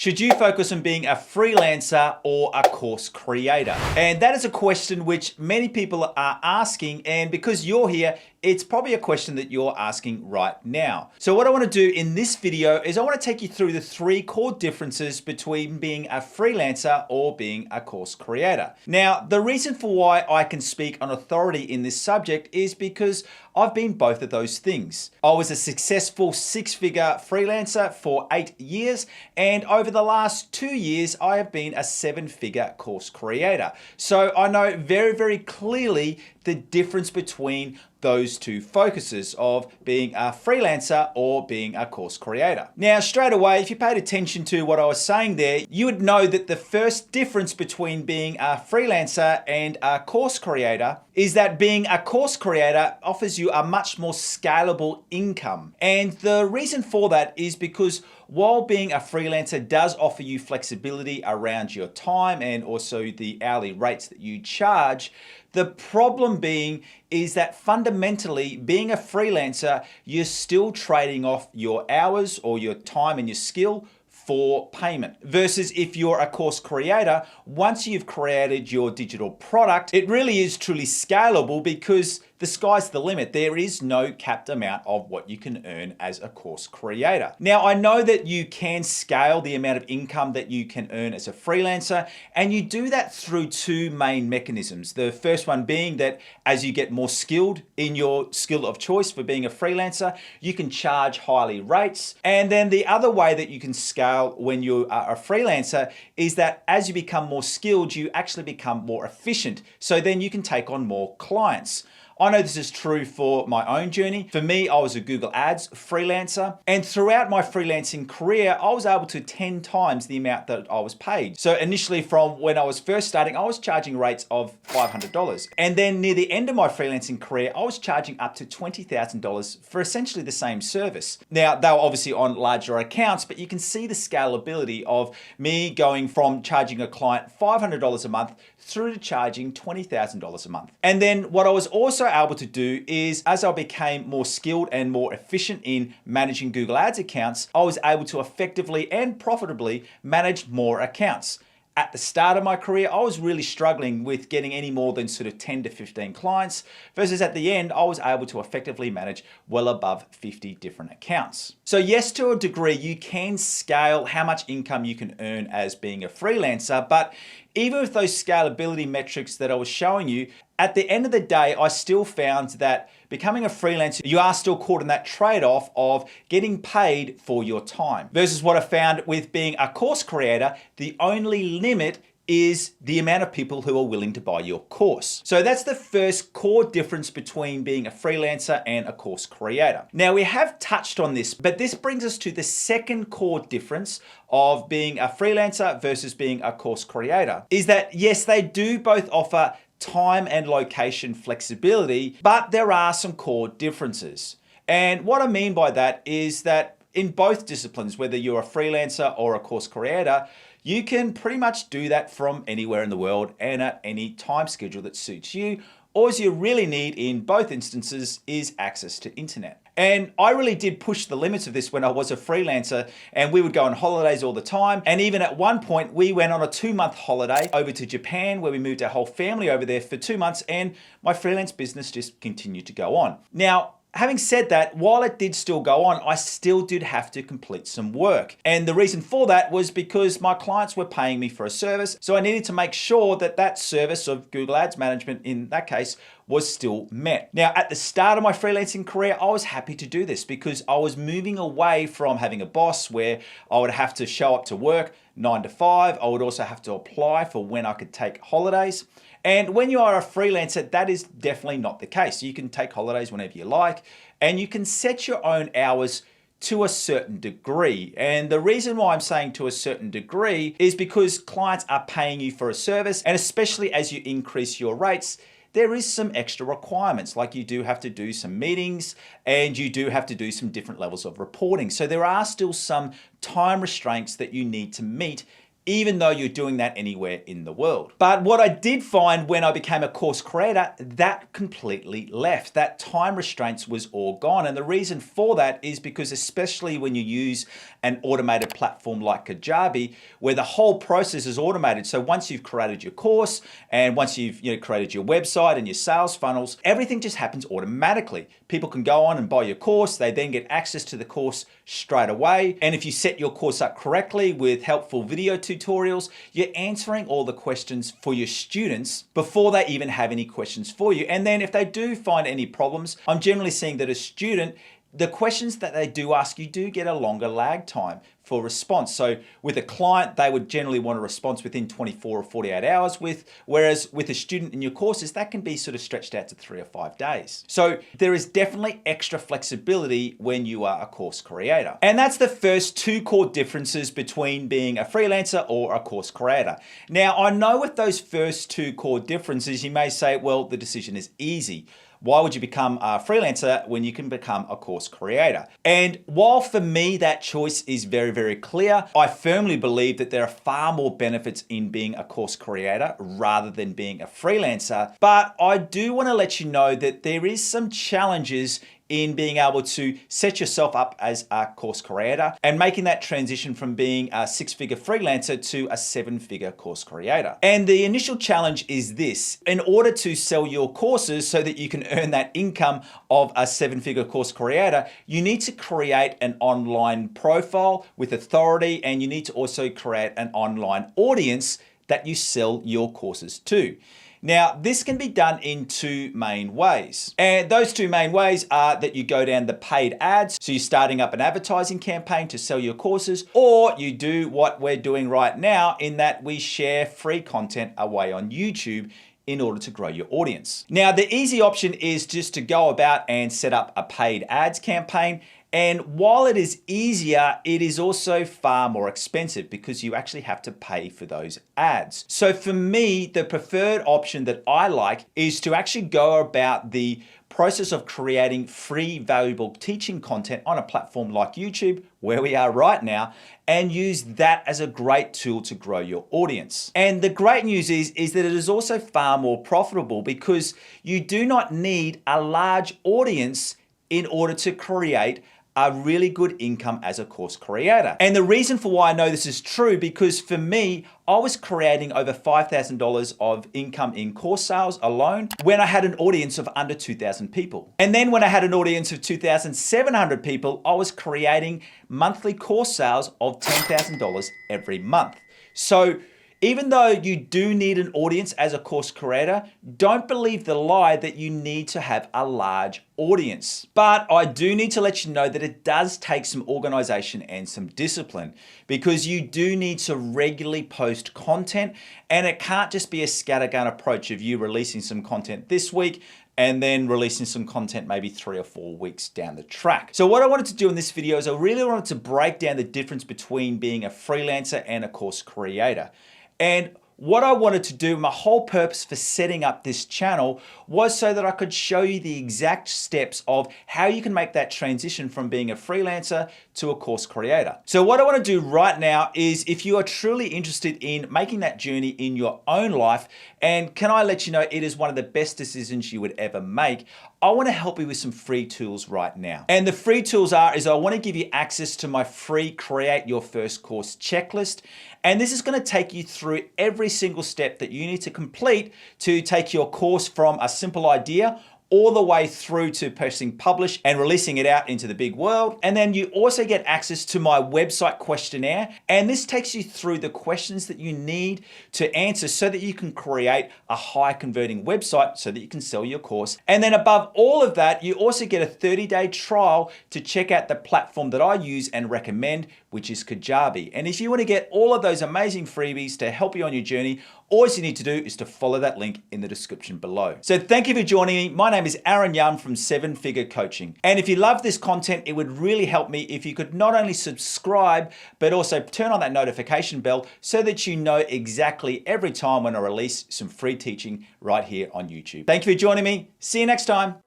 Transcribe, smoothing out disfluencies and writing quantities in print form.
Should you focus on being a freelancer or a course creator? And that is a question which many people are asking, and because you're here, it's probably a question that you're asking right now. So what I want to do in this video is I want to take you through the 3 core differences between being a freelancer or being a course creator. Now, the reason for why I can speak on authority in this subject is because I've been both of those things. I was a successful 6-figure freelancer for 8 years, and over the last 2 years, I have been a 7-figure course creator. So I know very, very clearly the difference between those 2 focuses of being a freelancer or being a course creator. Now, straight away, if you paid attention to what I was saying there, you would know that the first difference between being a freelancer and a course creator is that being a course creator offers you a much more scalable income. And the reason for that is because while being a freelancer does offer you flexibility around your time and also the hourly rates that you charge, the problem being is that fundamentally being a freelancer, you're still trading off your hours or your time and your skill for payment. Versus if you're a course creator, once you've created your digital product, it really is truly scalable because the sky's the limit. There is no capped amount of what you can earn as a course creator. Now, I know that you can scale the amount of income that you can earn as a freelancer, and you do that through 2 main mechanisms. The first one being that as you get more skilled in your skill of choice for being a freelancer, you can charge highly rates. And then the other way that you can scale when you are a freelancer is that as you become more skilled, you actually become more efficient. So then you can take on more clients. I know this is true for my own journey. For me, I was a Google Ads freelancer, and throughout my freelancing career, I was able to 10 times the amount that I was paid. So initially from when I was first starting, I was charging rates of $500. And then near the end of my freelancing career, I was charging up to $20,000 for essentially the same service. Now, they were obviously on larger accounts, but you can see the scalability of me going from charging a client $500 a month through to charging $20,000 a month. And then what I was also able to do is, as I became more skilled and more efficient in managing Google Ads accounts, I was able to effectively and profitably manage more accounts. At the start of my career, I was really struggling with getting any more than sort of 10 to 15 clients, versus at the end, I was able to effectively manage well above 50 different accounts. So yes, to a degree, you can scale how much income you can earn as being a freelancer, but even with those scalability metrics that I was showing you, at the end of the day, I still found that becoming a freelancer, you are still caught in that trade-off of getting paid for your time. Versus what I found with being a course creator, the only limit is the amount of people who are willing to buy your course. So that's the first core difference between being a freelancer and a course creator. Now, we have touched on this, but this brings us to the second core difference of being a freelancer versus being a course creator, is that yes, they do both offer time and location flexibility, but there are some core differences. And what I mean by that is that in both disciplines, whether you're a freelancer or a course creator, you can pretty much do that from anywhere in the world and at any time schedule that suits you. All you really need in both instances is access to internet. And I really did push the limits of this when I was a freelancer, and we would go on holidays all the time. And even at one point, we went on a 2-month holiday over to Japan, where we moved our whole family over there for 2 months, and my freelance business just continued to go on. Now, having said that, while it did still go on, I still did have to complete some work. And the reason for that was because my clients were paying me for a service. So I needed to make sure that that service of Google Ads management, in that case, was still met. Now, at the start of my freelancing career, I was happy to do this because I was moving away from having a boss where I would have to show up to work 9 to 5. I would also have to apply for when I could take holidays. And when you are a freelancer, that is definitely not the case. You can take holidays whenever you like, and you can set your own hours to a certain degree. And the reason why I'm saying to a certain degree is because clients are paying you for a service, and especially as you increase your rates, there is some extra requirements, like you do have to do some meetings and you do have to do some different levels of reporting. So there are still some time restraints that you need to meet even though you're doing that anywhere in the world. But what I did find when I became a course creator, that completely left. That time restraints was all gone. And the reason for that is because, especially when you use an automated platform like Kajabi, where the whole process is automated. So once you've created your course and once you've created your website and your sales funnels, everything just happens automatically. People can go on and buy your course. They then get access to the course straight away. And if you set your course up correctly with helpful video tutorials, you're answering all the questions for your students before they even have any questions for you. And then if they do find any problems, I'm generally seeing that a student, the questions that they do ask, you do get a longer lag time for response. So with a client, they would generally want a response within 24 or 48 hours, whereas with a student in your courses, that can be sort of stretched out to 3 or 5 days. So there is definitely extra flexibility when you are a course creator. And that's the first two core differences between being a freelancer or a course creator. Now, I know with those first two core differences, you may say, well, the decision is easy. Why would you become a freelancer when you can become a course creator? And while for me that choice is very, very clear, I firmly believe that there are far more benefits in being a course creator rather than being a freelancer. But I do want to let you know that there is some challenges in being able to set yourself up as a course creator and making that transition from being a 6-figure freelancer to a 7-figure course creator. And the initial challenge is this: in order to sell your courses so that you can earn that income of a 7-figure course creator, you need to create an online profile with authority, and you need to also create an online audience that you sell your courses to. Now, this can be done in two main ways. And those two main ways are that you go down the paid ads. So you're starting up an advertising campaign to sell your courses, or you do what we're doing right now in that we share free content away on YouTube in order to grow your audience. Now, the easy option is just to go about and set up a paid ads campaign. And while it is easier, it is also far more expensive because you actually have to pay for those ads. So for me, the preferred option that I like is to actually go about the process of creating free, valuable teaching content on a platform like YouTube, where we are right now, and use that as a great tool to grow your audience. And the great news is that it is also far more profitable because you do not need a large audience in order to create a really good income as a course creator. And the reason for why I know this is true, because for me, I was creating over $5,000 of income in course sales alone when I had an audience of under 2,000 people. And then when I had an audience of 2,700 people, I was creating monthly course sales of $10,000 every month. So even though you do need an audience as a course creator, don't believe the lie that you need to have a large audience. But I do need to let you know that it does take some organization and some discipline, because you do need to regularly post content, and it can't just be a scattergun approach of you releasing some content this week and then releasing some content maybe 3 or 4 weeks down the track. So what I wanted to do in this video is I really wanted to break down the difference between being a freelancer and a course creator. And what I wanted to do, my whole purpose for setting up this channel, was so that I could show you the exact steps of how you can make that transition from being a freelancer to a course creator. So what I want to do right now is, if you are truly interested in making that journey in your own life, and can I let you know it is one of the best decisions you would ever make, I want to help you with some free tools right now. And the free tools is I want to give you access to my free Create Your First Course checklist. And this is going to take you through every single step that you need to complete to take your course from a simple idea all the way through to pressing publish and releasing it out into the big world. And then you also get access to my website questionnaire. And this takes you through the questions that you need to answer so that you can create a high converting website so that you can sell your course. And then above all of that, you also get a 30-day trial to check out the platform that I use and recommend, which is Kajabi. And if you want to get all of those amazing freebies to help you on your journey, all you need to do is to follow that link in the description below. So thank you for joining me. My name is Aaron Young from 7-Figure Coaching. And if you love this content, it would really help me if you could not only subscribe, but also turn on that notification bell so that you know exactly every time when I release some free teaching right here on YouTube. Thank you for joining me. See you next time.